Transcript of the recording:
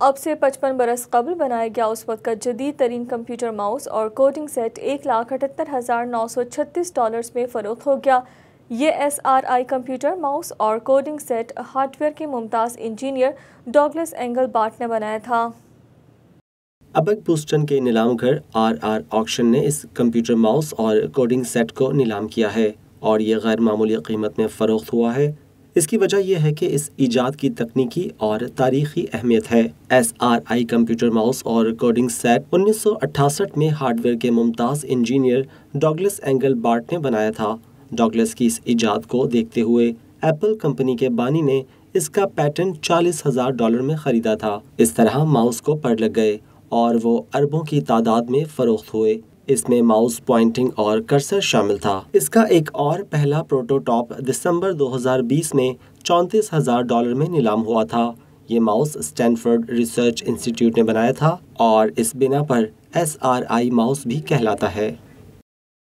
اب سے 55 برس قبل بنایا گیا اس وقت کا جدید ترین کمپیوٹر ماؤس اور کوڈنگ سیٹ $1,78,936 میں فروخت ہو گیا۔ یہ SRI کمپیوٹر ماؤس اور کوڈنگ سیٹ ہارڈ ویئر کے ممتاز انجینئر ڈاگلس اینگل بارٹ نے بنایا تھا۔ ابک بوسٹن کے نیلام گھر RR آکشن نے اس کمپیوٹر ماؤس اور کوڈنگ سیٹ کو نیلام کیا ہے اور یہ غیر معمولی قیمت میں فروخت ہوا ہے۔ اس کی وجہ یہ ہے کہ اس ایجاد کی تکنیکی اور تاریخی اہمیت ہے۔ SRI کمپیوٹر ماؤس اور کوڈنگ سیٹ 1968 میں ہارڈ ویئر کے ممتاز انجینئر ڈاگلس اینگل بارٹ نے بنایا تھا۔ ڈاگلس کی اس ایجاد کو دیکھتے ہوئے ایپل کمپنی کے بانی نے اس کا پیٹنٹ $40,000 میں خریدا تھا۔ اس طرح ماؤس کو پر لگ گئے اور وہ اربوں کی تعداد میں فروخت ہوئے۔ اس میں ماؤس پوائنٹنگ اور کرسر شامل تھا۔ اس کا ایک اور پہلا پروٹوٹاپ دسمبر 2020 میں $34,000 میں نیلام ہوا تھا۔ یہ ماؤس اسٹینفورڈ ریسرچ انسٹی ٹیوٹ نے بنایا تھا اور اس بنا پر SRI ماؤس بھی کہلاتا ہے۔